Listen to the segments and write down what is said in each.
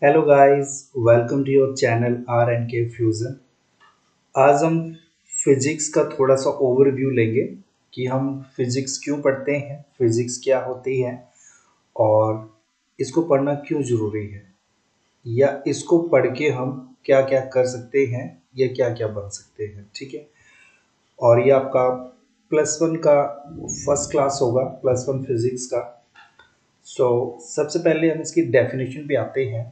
Hello guys, welcome to your channel R and K fusion. आज हम physics का थोड़ा सा ओवरव्यू लेंगे कि हम फिजिक्स क्यों पढ़ते हैं, फिजिक्स क्या होती है और इसको पढ़ना क्यों ज़रूरी है, या इसको पढ़ के हम क्या क्या कर सकते हैं या क्या क्या बन सकते हैं। ठीक है। और ये आपका +1 का फर्स्ट क्लास होगा, +1 फिजिक्स का। सबसे पहले हम इसकी डेफिनेशन पे आते हैं।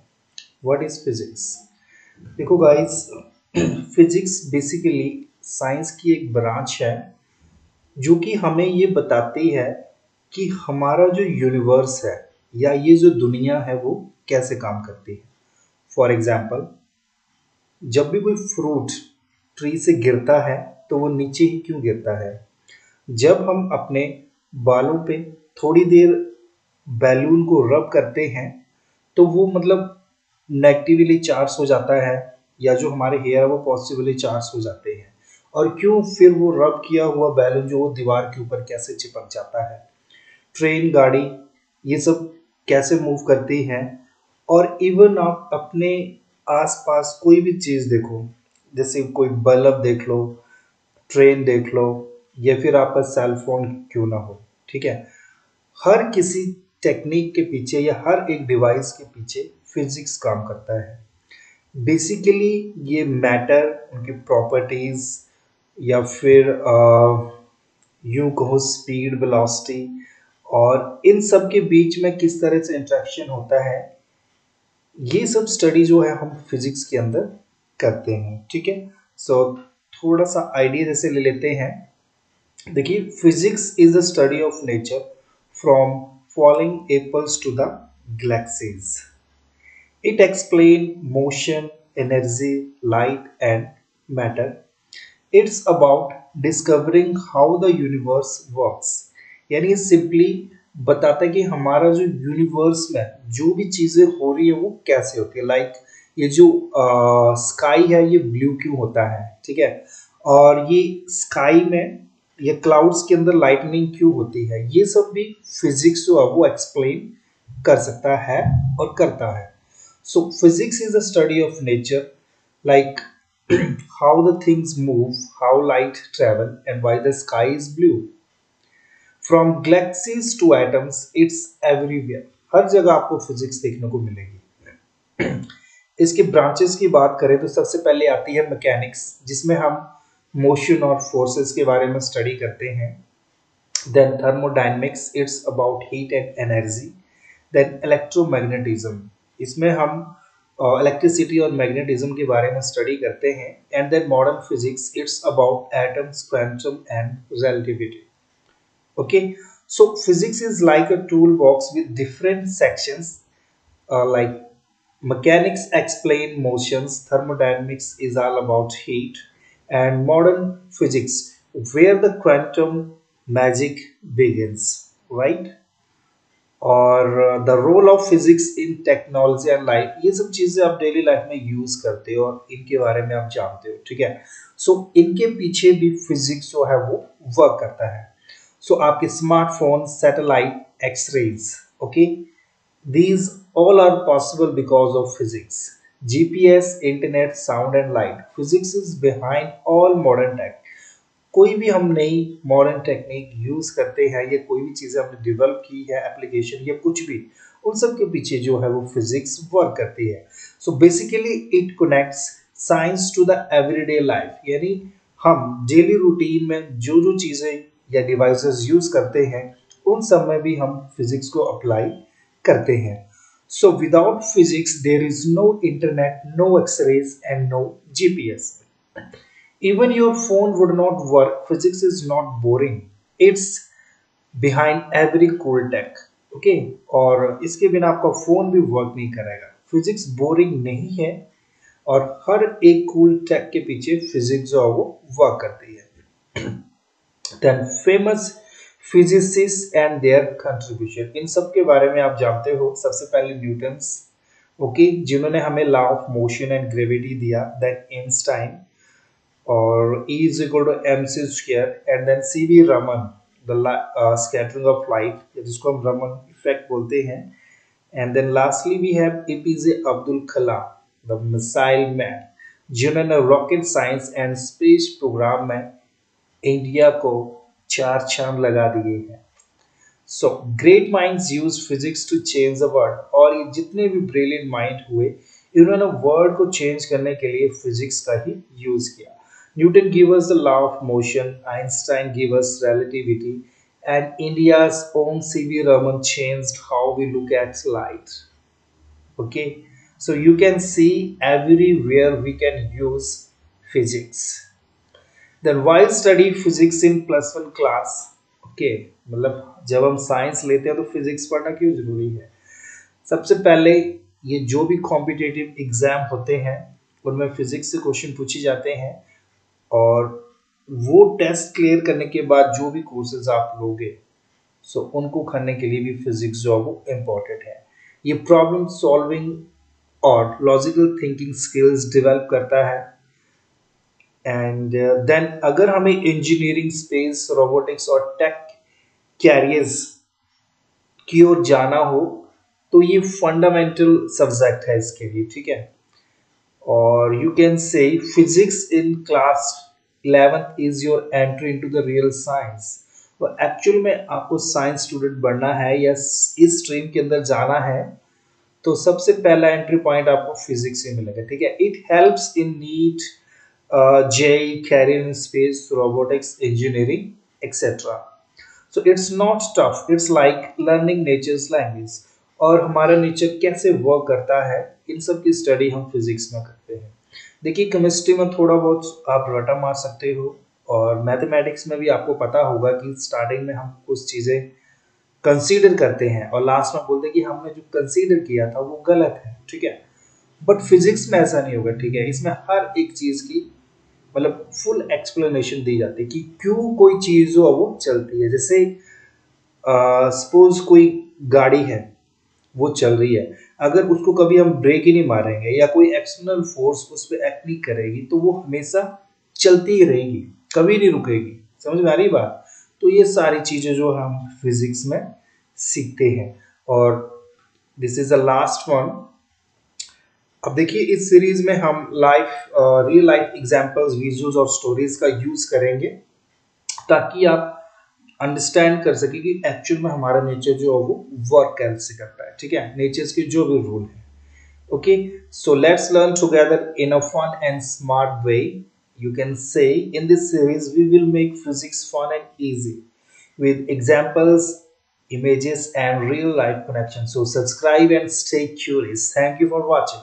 What is physics? देखो गाइस, फिजिक्स बेसिकली साइंस की एक ब्रांच है जो कि हमें ये बताती है कि हमारा जो यूनिवर्स है या ये जो दुनिया है वो कैसे काम करती है। फॉर एग्जाम्पल, जब भी कोई फ्रूट ट्री से गिरता है तो वो नीचे ही क्यों गिरता है? जब हम अपने बालों पे थोड़ी देर बैलून को रब करते हैं तो वो मतलब नेगेटिवली चार्ज हो जाता है, या जो हमारे हेयर है वो पॉजिटिवली चार्ज हो जाते हैं। और क्यों फिर वो रब किया हुआ बैलून जो वो दीवार के ऊपर कैसे चिपक जाता है? ट्रेन, गाड़ी, ये सब कैसे मूव करती हैं? और इवन आप अपने आसपास कोई भी चीज़ देखो, जैसे कोई बल्ब देख लो, ट्रेन देख लो, या फिर आपका सेल फोन क्यों ना हो। ठीक है। हर किसी टेक्निक के पीछे या हर एक डिवाइस के पीछे फिजिक्स काम करता है। बेसिकली ये मैटर, उनकी प्रॉपर्टीज, या फिर यूं कहो स्पीड, वेलोसिटी, और इन सब के बीच में किस तरह से इंटरेक्शन होता है, ये सब स्टडी जो है हम फिजिक्स के अंदर करते हैं। ठीक है। सो थोड़ा सा आइडिया जैसे ले लेते हैं। देखिए, physics is the study of nature from falling apples to the galaxies. It explains motion, energy, light, and matter. It's about discovering how the universe works. यानी सिंपली बताता है कि हमारा जो यूनिवर्स में जो भी चीजें हो रही है वो कैसे होती है। लाइक ये जो स्काई है ये ब्लू क्यों होता है, ठीक है। और ये स्काई में या क्लाउड्स के अंदर लाइटनिंग क्यों होती है, ये सब भी फिजिक्स जो है वो एक्सप्लेन कर सकता है और करता है। So physics is the study of nature, like how the things move, how light travel, and why the sky is blue. From galaxies to atoms, it's everywhere. हर जगह आपको फिजिक्स देखने को मिलेगी। इसके ब्रांचेस की बात करें तो सबसे पहले आती है मैकेनिक्स, जिसमें हम मोशन और फोर्सेस के बारे में स्टडी करते हैं। Then thermodynamics, it's about heat and energy. Then electromagnetism, इसमें हम इलेक्ट्रिसिटी और मैग्नेटिज्म के बारे में स्टडी करते हैं। And then modern physics, it's about atoms, quantum and relativity. Okay. So physics is like a tool box with different sections, like mechanics explain motions, thermodynamics is all about heat, and modern physics where the quantum magic begins, right? और the role of physics in technology and life, ये सब चीजें आप daily life में use करते हो और इनके बारे में आप जानते हो। ठीक है। सो इनके पीछे भी फिजिक्स जो है वो वर्क करता है। आपके smartphone, satellite, X rays, okay, these all are possible because of physics. GPS, internet, sound and light. Physics is behind all modern tech. कोई भी हम नई मॉडर्न टेक्निक यूज करते हैं या कोई भी चीज़ें हमने डेवलप की है, एप्लीकेशन या कुछ भी, उन सब के पीछे जो है वो फिजिक्स वर्क करती है। So basically it connects science to the everyday life, यानी हम डेली रूटीन में जो जो चीज़ें या डिवाइसेस यूज करते हैं उन सब में भी हम फिजिक्स को अप्लाई करते हैं। So without physics there is no internet, no X rays and no GPS. Even your phone would not work. Physics is not boring. It's behind every cool tech. Okay. और इसके बिना आपका फोन भी work नहीं करेगा। Physics boring नहीं है और हर एक कूल टेक के पीछे फिजिक्स जो है वो वर्क करती है। Then famous physicist and their contribution, इन सब के बारे में आप जानते हो। सबसे पहले न्यूटन्स, ओके, जिन्होंने हमें law of motion and gravity दिया। Then Einstein, or E is equal to mc square, and then C.V. Raman, the scattering of light, जिसको हम रमन इफेक्ट बोलते हैं, And then lastly, we have APJ Abdul Kalam, the missile man, जिन्होंने rocket science and space program में India को चार चांद लगा दिए हैं। So great minds use physics to change the world, और ये जितने भी ब्रिलियंट माइंड हुए इन्होंने वर्ल्ड को चेंज करने के लिए फिजिक्स का ही यूज किया। Newton give us the law of motion, Einstein give us relativity, and India's own C.V. Raman changed how we look at light. Okay, so you can see everywhere we can use physics. Then why study physics in +1 class? Okay, मतलब जब हम science लेते हैं तो physics पढ़ना क्यों जरूरी है? सबसे पहले ये जो भी कॉम्पिटिटिव एग्जाम होते हैं उनमें फिजिक्स से क्वेश्चन पूछे जाते हैं, और वो टेस्ट क्लियर करने के बाद जो भी कोर्सेज आप लोगे सो उनको करने के लिए भी फिजिक्स जो है वो इम्पोर्टेंट है। ये प्रॉब्लम सॉल्विंग और लॉजिकल थिंकिंग स्किल्स डेवलप करता है। एंड देन अगर हमें इंजीनियरिंग, स्पेस, रोबोटिक्स और टेक कैरियर्स की ओर जाना हो तो ये फंडामेंटल सब्जेक्ट है इसके लिए, ठीक है। और you can say physics in class 11th is your entry into the real science. तो एक्चुअल में आपको साइंस स्टूडेंट बनना है या इस स्ट्रीम के अंदर जाना है तो सबसे पहला एंट्री पॉइंट आपको फिजिक्स से मिलेगा, ठीक है। It helps in NEET, JEE, career in space, robotics, engineering etcetera. So it's not tough, it's like learning nature's language. और हमारा नेचर कैसे वर्क करता है इन सब की स्टडी हम फिजिक्स में करते हैं। देखिए केमिस्ट्री में थोड़ा बहुत आप रटा मार सकते हो, और मैथमेटिक्स में भी आपको पता होगा कि स्टार्टिंग में हम कुछ चीज़ें कंसीडर करते हैं और लास्ट में बोलते हैं कि हमने जो कंसीडर किया था वो गलत है, ठीक है। बट फिजिक्स में ऐसा नहीं होगा, ठीक है। इसमें हर एक चीज़ की मतलब फुल एक्सप्लेनेशन दी जाती है कि क्यों कोई चीज़ जो है वो चलती है। जैसे सपोज कोई गाड़ी है वो चल रही है, अगर उसको कभी हम ब्रेक ही नहीं मारेंगे या कोई एक्सटर्नल फोर्स उस पर एक्ट नहीं करेगी तो वो हमेशा चलती ही रहेगी, कभी नहीं रुकेगी। समझ में आ रही बात? तो ये सारी चीजें जो हम फिजिक्स में सीखते हैं। और this is the last one. अब देखिए इस सीरीज में हम रियल लाइफ एग्जांपल्स, वीडियोस और स्टोरीज का यूज करेंगे ताकि आप अंडरस्टैंड कर सके कि एक्चुअल में हमारा नेचर जो है वो वर्क कैसे करता है, ठीक है। नेचर्स के जो भी रूल है। Okay, so let's learn together in a fun and smart way. You can say in this series we will make physics fun and easy with examples, images and real life connections. So subscribe and stay curious. Thank you for watching.